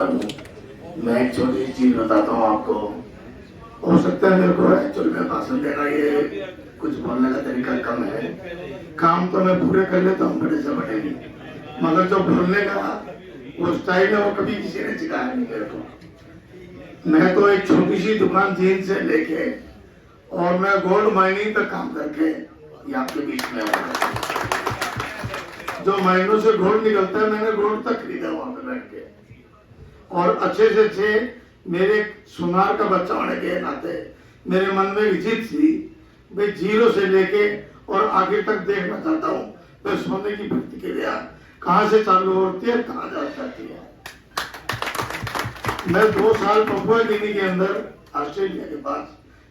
मैं एक छोटी सी चीज बताता हूँ आपको। हो सकता है मेरे को एक्चुअली में भाषण देना ये कुछ बोलने का तरीका कम है, काम तो मैं पूरे कर लेता हूँ बड़े से बड़े भी, मगर जो बोलने का वो स्टाइल है वो कभी किसी ने सिखाया नहीं मेरे को। मैं तो एक छोटी सी दुकान जीन से लेके और मैं गोल्ड माइनिंग तक काम करके ये आपके बीच में आया। जो माइनों से गोल्ड निकलता है मैंने गोल्ड तक खरीदा वहां पे बैठ के, और अच्छे से अच्छे मेरे सुनार का बच्चा होने के नाते मेरे मन में विजित थी भाई जीरो से लेके और आगे तक देखना चाहता हूँ मैं सोने की प्रतिक्रिया कहाँ से चालू होती है कहाँ जा सकती है। मैं 2 साल पपुआ गिनी के अंदर ऑस्ट्रेलिया के पास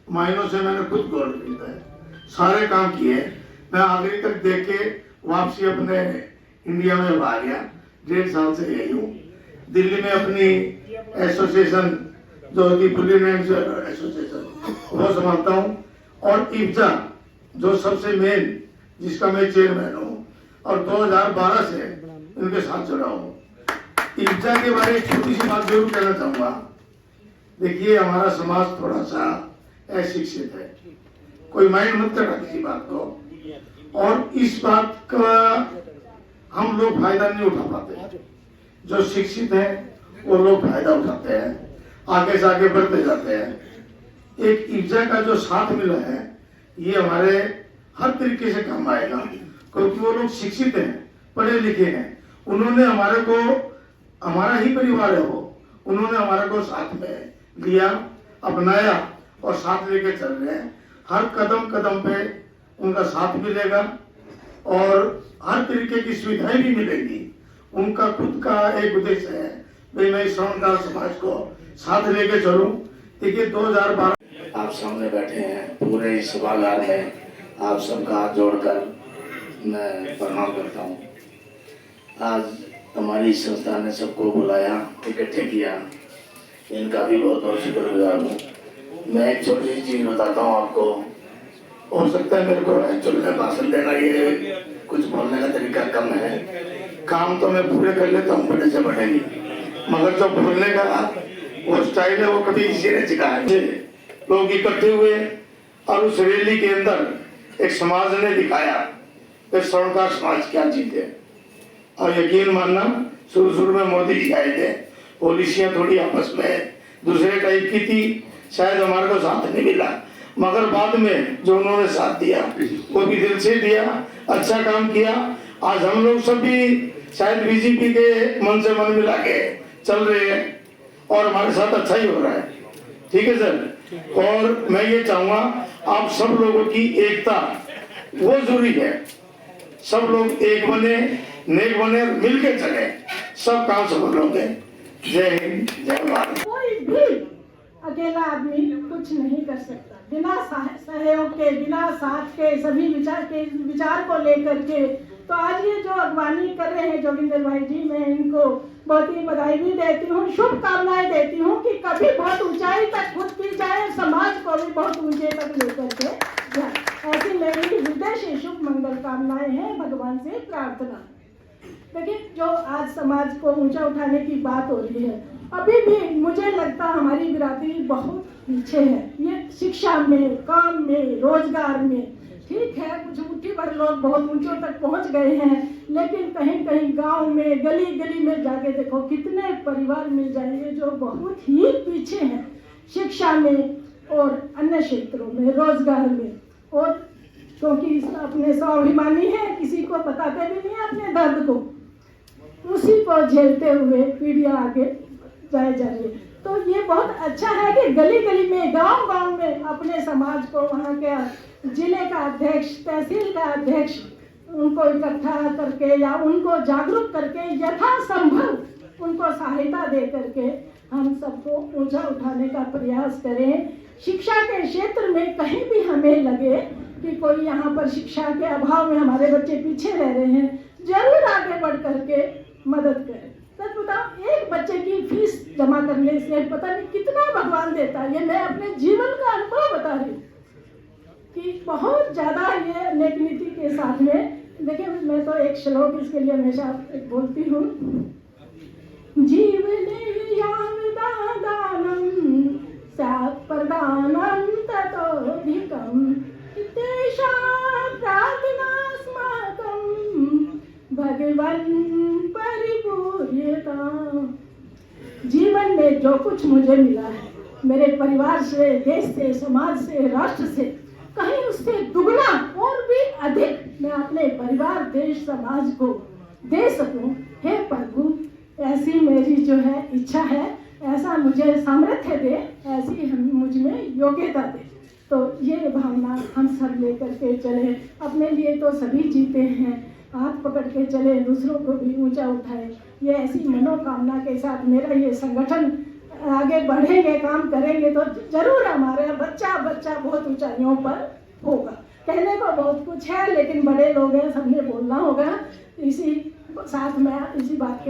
माइनों से मैंने खुद गोल्ड खरीदा है, सारे काम किए। मैं आखिरी तक देख के वापसी अपने इंडिया में आ गया। 1.5 साल से यही हूँ। दिल्ली में अपनी एसोसिएशन जो होती ब्रिलियंट एसोसिएशन वो संभालता हूँ, और इफ्जा जो सबसे मेन जिसका मैं चेयरमैन हूँ और 2012 से उनके साथ जुड़ा हूँ। इफ्जा के बारे में छोटी सी बात जरूर कहना चाहूँगा। देखिए हमारा समाज थोड़ा सा अशिक्षित है, कोई माइंड मत करना किसी बात को, और इस बात का हम लोग फायदा नहीं उठा पाते। जो शिक्षित है वो लोग फायदा उठाते हैं, आगे से आगे बढ़ते जाते हैं। एक इफ्जा का जो साथ मिला है ये हमारे हर तरीके से काम आएगा, क्योंकि वो लोग शिक्षित हैं, पढ़े लिखे हैं। उन्होंने हमारे को, हमारा ही परिवार है वो, उन्होंने हमारे को साथ में लिया, अपनाया और साथ लेके चल रहे हैं। हर कदम कदम पे उनका साथ मिलेगा और हर तरीके की सुविधाएं भी मिलेगी। उनका खुद का एक उद्देश्य है भाई मैं श्रवणदार समाज को साथ लेके चलूं। देखिए 2012 आप सामने बैठे हैं, पूरे इस सभागार में आप सबका हाथ जोड़कर मैं प्रणाम करता हूं। आज हमारी संस्था ने सबको बुलाया, इकट्ठे किया, इनका भी बहुत बहुत शुक्रगुजार हूँ। मैं एक छोटी सी चीज बताता हूँ आपको। हो सकता है मेरे को एक्चुअली में भाषण देना ये कुछ बोलने का तरीका कम है, काम तो मैं पूरे कर लेता हूँ बड़े से बड़े भी, मगर जो बोलने का वो स्टाइल है वो कभी किसी ने सिखाया। लोग इकट्ठे हुए और उस रैली के अंदर एक समाज ने दिखाया कि स्वर्णकार समाज क्या चीज है। और यकीन मानना शुरू में मोदी जी आए थे, पॉलिसियां थोड़ी आपस में दूसरे टाइप की थी, शायद हमारे को साथ नहीं मिला, मगर बाद में जो उन्होंने साथ दिया वो भी दिल से दिया, अच्छा काम किया। आज हम लोग सब भी शायद बीजेपी के मन से मन मिला के चल रहे हैं और हमारे साथ अच्छा ही हो रहा है। ठीक है सर। और मैं ये चाहूंगा आप सब लोगों की एकता वो जरूरी है, सब लोग एक बने, नेक बने, मिलके चले, सब काम सफल होंगे। जय हिंद, जय भारत। कोई भी अकेला आदमी कुछ नहीं कर सकता बिना सहयोग के, बिना साथ के, सभी विचार को लेकर के। तो आज ये जो अगवानी कर रहे हैं जोगिंदर भाई जी, मैं इनको बहुत ही बधाई भी देती हूँ, शुभकामनाएं देती हूँ कि कभी बहुत ऊंचाई तक खुद की जाए, समाज को भी बहुत ऊंचे तक लेकर के जाए। ऐसी मेरी हृदय से शुभ मंगल कामनाएं हैं, भगवान से प्रार्थना। देखिए जो आज समाज को ऊंचा उठाने की बात हो रही है, अभी भी मुझे लगता हमारी बिरादरी बहुत पीछे है। ये शिक्षा में, काम में, रोजगार में ठीक है, कुछ मुट्ठी भर लोग बहुत ऊंचों तक पहुंच गए हैं, लेकिन कहीं कहीं गांव में, गली गली में जाके देखो कितने परिवार मिल जाएंगे जो बहुत ही पीछे हैं शिक्षा में और अन्य क्षेत्रों में, रोजगार में। और क्योंकि अपने स्वाभिमानी है, किसी को बताते भी नहीं अपने दर्द को, उसी को झेलते हुए पीढ़ियां आगे जाए जा रही है। तो ये बहुत अच्छा है कि गली गली में, गांव गांव में अपने समाज को, वहाँ के जिले का अध्यक्ष, तहसील का अध्यक्ष, उनको इकट्ठा करके या उनको जागरूक करके यथासंभव उनको सहायता दे करके हम सबको ऊंचा उठाने का प्रयास करें। शिक्षा के क्षेत्र में कहीं भी हमें लगे कि कोई यहाँ पर शिक्षा के अभाव में हमारे बच्चे पीछे रह रहे हैं, जरूर आगे बढ़ करके मदद करें। सच बताओ, एक बच्चे की फीस जमा करने से पता नहीं कितना भगवान देता है। ये मैं अपने जीवन का अनुभव बता रही हूँ कि बहुत ज्यादा ये नेक नीति के साथ में। देखिए मैं तो एक श्लोक इसके लिए हमेशा बोलती हूँ, जीवन जो कुछ मुझे मिला है, मेरे परिवार से, देश से, समाज से, राष्ट्र से, कहीं उससे दुगना और भी अधिक मैं अपने परिवार, देश, समाज को दे सकूं। हे प्रभु, ऐसी मेरी जो है इच्छा है, ऐसा मुझे सामर्थ्य दे, ऐसी मुझ में योग्यता दे। तो ये भावना हम सब लेकर के चले। अपने लिए तो सभी जीते हैं, हाथ पकड़ के चले, दूसरों को भी ऊंचा उठाए। ये ऐसी मनोकामना के साथ मेरा ये संगठन आगे बढ़ेंगे, काम करेंगे तो जरूर हमारा बच्चा बच्चा बहुत ऊंचाइयों पर होगा। कहने को बहुत कुछ है, लेकिन बड़े लोग हैं, सबने बोलना होगा। इसी साथ में इसी बात के